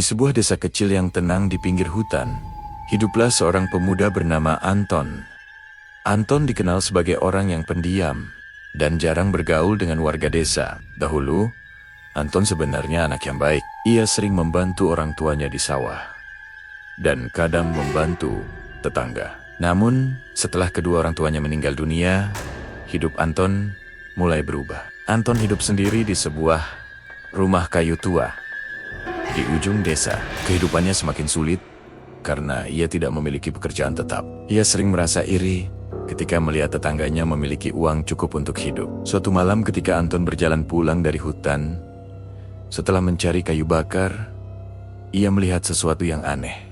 Di sebuah desa kecil yang tenang di pinggir hutan, hiduplah seorang pemuda bernama Anton. Anton dikenal sebagai orang yang pendiam dan jarang bergaul dengan warga desa. Dahulu, Anton sebenarnya anak yang baik. Ia sering membantu orang tuanya di sawah dan kadang membantu tetangga. Namun, setelah kedua orang tuanya meninggal dunia, hidup Anton mulai berubah. Anton hidup sendiri di sebuah rumah kayu tua di ujung desa. Kehidupannya semakin sulit karena ia tidak memiliki pekerjaan tetap. Ia sering merasa iri ketika melihat tetangganya memiliki uang cukup untuk hidup. Suatu malam ketika Anton berjalan pulang dari hutan, setelah mencari kayu bakar, ia melihat sesuatu yang aneh.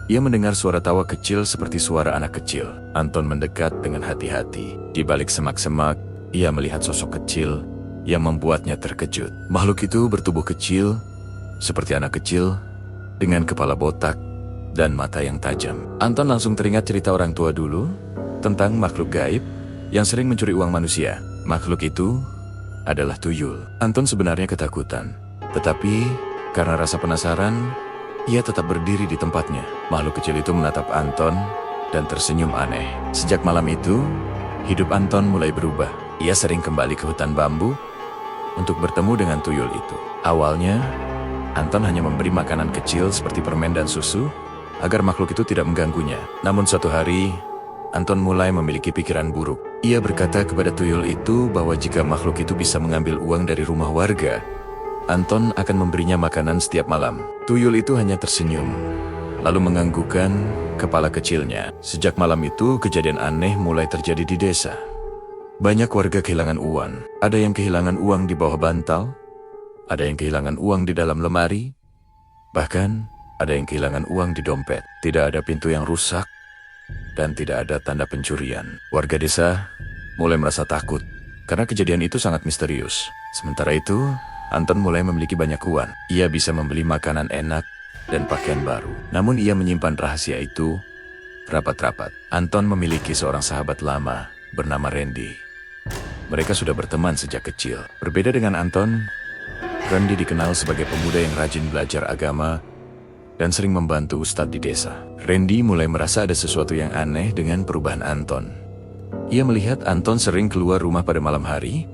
Ia mendengar suara tawa kecil seperti suara anak kecil. Anton mendekat dengan hati-hati. Di balik semak-semak, ia melihat sosok kecil yang membuatnya terkejut. Makhluk itu bertubuh kecil, seperti anak kecil, dengan kepala botak dan mata yang tajam. Anton langsung teringat cerita orang tua dulu tentang makhluk gaib yang sering mencuri uang manusia. Makhluk itu adalah tuyul. Anton sebenarnya ketakutan, tetapi karena rasa penasaran, ia tetap berdiri di tempatnya. Makhluk kecil itu menatap Anton dan tersenyum aneh. Sejak malam itu, hidup Anton mulai berubah. Ia sering kembali ke hutan bambu untuk bertemu dengan tuyul itu. Awalnya, Anton hanya memberi makanan kecil seperti permen dan susu agar makhluk itu tidak mengganggunya. Namun suatu hari, Anton mulai memiliki pikiran buruk. Ia berkata kepada tuyul itu bahwa jika makhluk itu bisa mengambil uang dari rumah warga, Anton akan memberinya makanan setiap malam. Tuyul itu hanya tersenyum, lalu menganggukkan kepala kecilnya. Sejak malam itu, kejadian aneh mulai terjadi di desa. Banyak warga kehilangan uang. Ada yang kehilangan uang di bawah bantal, ada yang kehilangan uang di dalam lemari, bahkan ada yang kehilangan uang di dompet. Tidak ada pintu yang rusak, dan tidak ada tanda pencurian. Warga desa mulai merasa takut, karena kejadian itu sangat misterius. Sementara itu, Anton mulai memiliki banyak uang. Ia bisa membeli makanan enak dan pakaian baru. Namun ia menyimpan rahasia itu rapat-rapat. Anton memiliki seorang sahabat lama bernama Randy. Mereka sudah berteman sejak kecil. Berbeda dengan Anton, Randy dikenal sebagai pemuda yang rajin belajar agama dan sering membantu ustadz di desa. Randy mulai merasa ada sesuatu yang aneh dengan perubahan Anton. Ia melihat Anton sering keluar rumah pada malam hari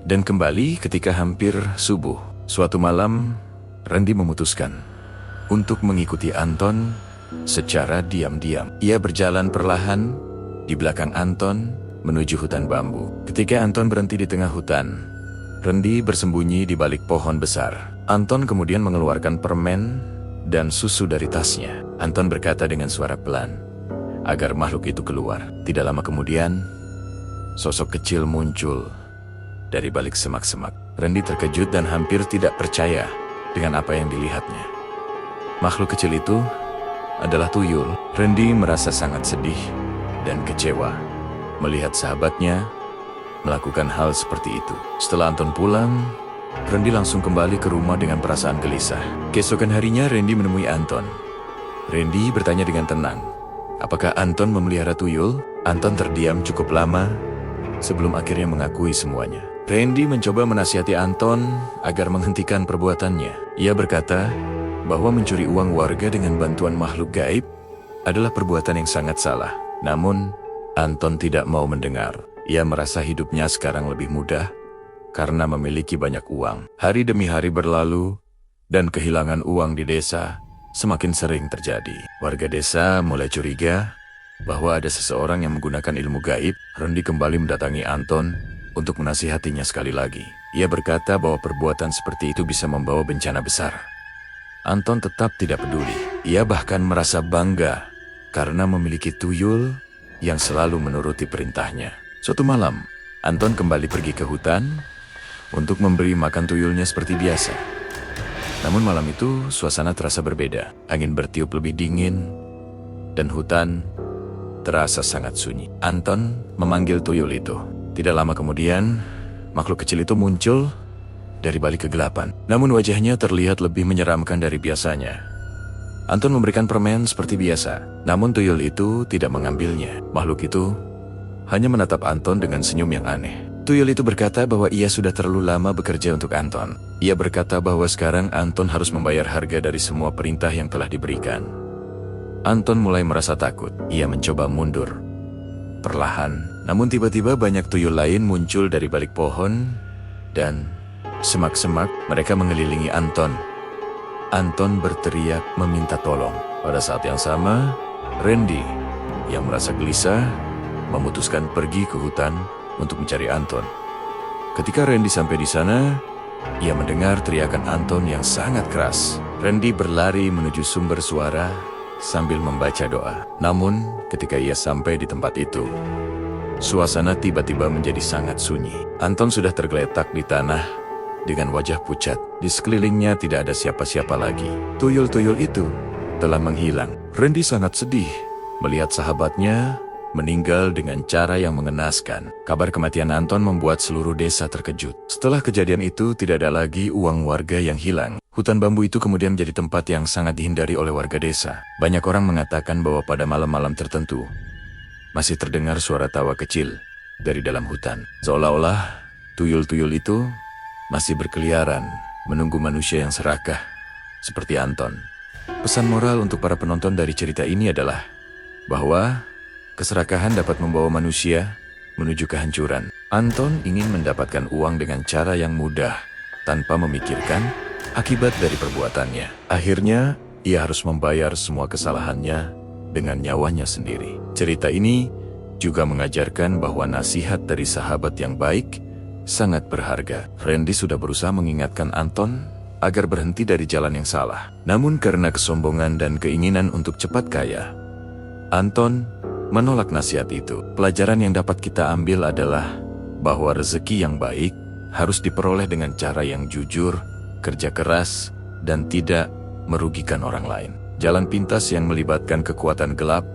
dan kembali ketika hampir subuh. Suatu malam, Randy memutuskan untuk mengikuti Anton secara diam-diam. Ia berjalan perlahan di belakang Anton menuju hutan bambu. Ketika Anton berhenti di tengah hutan, Randy bersembunyi di balik pohon besar. Anton kemudian mengeluarkan permen dan susu dari tasnya. Anton berkata dengan suara pelan agar makhluk itu keluar. Tidak lama kemudian, sosok kecil muncul dari balik semak-semak. Randy terkejut dan hampir tidak percaya dengan apa yang dilihatnya. Makhluk kecil itu adalah tuyul. Randy merasa sangat sedih dan kecewa melihat sahabatnya melakukan hal seperti itu. Setelah Anton pulang, Randy langsung kembali ke rumah dengan perasaan gelisah. Keesokan harinya, Randy menemui Anton. Randy bertanya dengan tenang, apakah Anton memelihara tuyul? Anton terdiam cukup lama sebelum akhirnya mengakui semuanya. Randy mencoba menasihati Anton agar menghentikan perbuatannya. Ia berkata bahwa mencuri uang warga dengan bantuan makhluk gaib adalah perbuatan yang sangat salah. Namun, Anton tidak mau mendengar. Ia merasa hidupnya sekarang lebih mudah karena memiliki banyak uang. Hari demi hari berlalu, dan kehilangan uang di desa semakin sering terjadi. Warga desa mulai curiga bahwa ada seseorang yang menggunakan ilmu gaib. Randy kembali mendatangi Anton untuk menasihatinya sekali lagi. Ia berkata bahwa perbuatan seperti itu bisa membawa bencana besar. Anton tetap tidak peduli. Ia bahkan merasa bangga karena memiliki tuyul yang selalu menuruti perintahnya. Suatu malam, Anton kembali pergi ke hutan untuk memberi makan tuyulnya seperti biasa. Namun malam itu, suasana terasa berbeda. Angin bertiup lebih dingin, dan hutan terasa sangat sunyi. Anton memanggil tuyul itu. Tidak lama kemudian, makhluk kecil itu muncul dari balik kegelapan. Namun wajahnya terlihat lebih menyeramkan dari biasanya. Anton memberikan permen seperti biasa, namun tuyul itu tidak mengambilnya. Makhluk itu hanya menatap Anton dengan senyum yang aneh. Tuyul itu berkata bahwa ia sudah terlalu lama bekerja untuk Anton. Ia berkata bahwa sekarang Anton harus membayar harga dari semua perintah yang telah diberikan. Anton mulai merasa takut. Ia mencoba mundur perlahan, namun tiba-tiba banyak tuyul lain muncul dari balik pohon dan semak-semak mereka mengelilingi Anton. Anton berteriak meminta tolong. Pada saat yang sama, Randy yang merasa gelisah memutuskan pergi ke hutan untuk mencari Anton. Ketika Randy sampai di sana, ia mendengar teriakan Anton yang sangat keras. Randy berlari menuju sumber suara sambil membaca doa. Namun, ketika ia sampai di tempat itu, suasana tiba-tiba menjadi sangat sunyi. Anton sudah tergeletak di tanah dengan wajah pucat. Di sekelilingnya tidak ada siapa-siapa lagi. Tuyul-tuyul itu telah menghilang. Randy sangat sedih melihat sahabatnya meninggal dengan cara yang mengenaskan. Kabar kematian Anton membuat seluruh desa terkejut. Setelah kejadian itu, tidak ada lagi uang warga yang hilang. Hutan bambu itu kemudian menjadi tempat yang sangat dihindari oleh warga desa. Banyak orang mengatakan bahwa pada malam-malam tertentu, masih terdengar suara tawa kecil dari dalam hutan. Seolah-olah tuyul-tuyul itu masih berkeliaran, menunggu manusia yang serakah, seperti Anton. Pesan moral untuk para penonton dari cerita ini adalah bahwa keserakahan dapat membawa manusia menuju kehancuran. Anton ingin mendapatkan uang dengan cara yang mudah, tanpa memikirkan akibat dari perbuatannya. Akhirnya, ia harus membayar semua kesalahannya dengan nyawanya sendiri. Cerita ini juga mengajarkan bahwa nasihat dari sahabat yang baik sangat berharga. Randy sudah berusaha mengingatkan Anton agar berhenti dari jalan yang salah. Namun karena kesombongan dan keinginan untuk cepat kaya, Anton menolak nasihat itu. Pelajaran yang dapat kita ambil adalah bahwa rezeki yang baik harus diperoleh dengan cara yang jujur, kerja keras, dan tidak merugikan orang lain. Jalan pintas yang melibatkan kekuatan gelap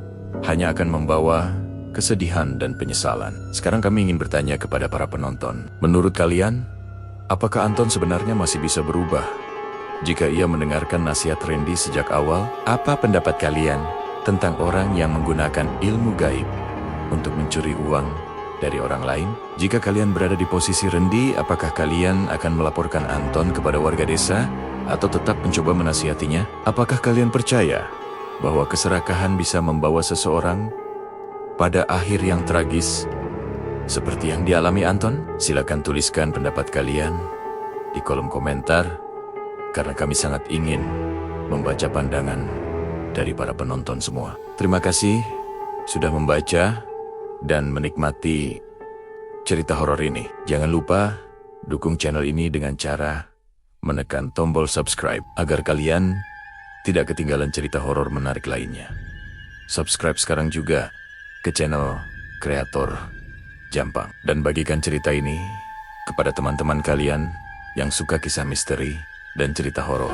hanya akan membawa kesedihan dan penyesalan. Sekarang kami ingin bertanya kepada para penonton. Menurut kalian, apakah Anton sebenarnya masih bisa berubah jika ia mendengarkan nasihat Randy sejak awal? Apa pendapat kalian tentang orang yang menggunakan ilmu gaib untuk mencuri uang dari orang lain? Jika kalian berada di posisi Randy, apakah kalian akan melaporkan Anton kepada warga desa atau tetap mencoba menasihatinya? Apakah kalian percaya bahwa keserakahan bisa membawa seseorang pada akhir yang tragis seperti yang dialami Anton? Silakan tuliskan pendapat kalian di kolom komentar, karena kami sangat ingin membaca pandangan dari para penonton semua. Terima kasih sudah membaca dan menikmati cerita horor ini. Jangan lupa dukung channel ini dengan cara menekan tombol subscribe agar kalian tidak ketinggalan cerita horor menarik lainnya. Subscribe sekarang juga ke channel Kreator Jampang dan bagikan cerita ini kepada teman-teman kalian yang suka kisah misteri dan cerita horor.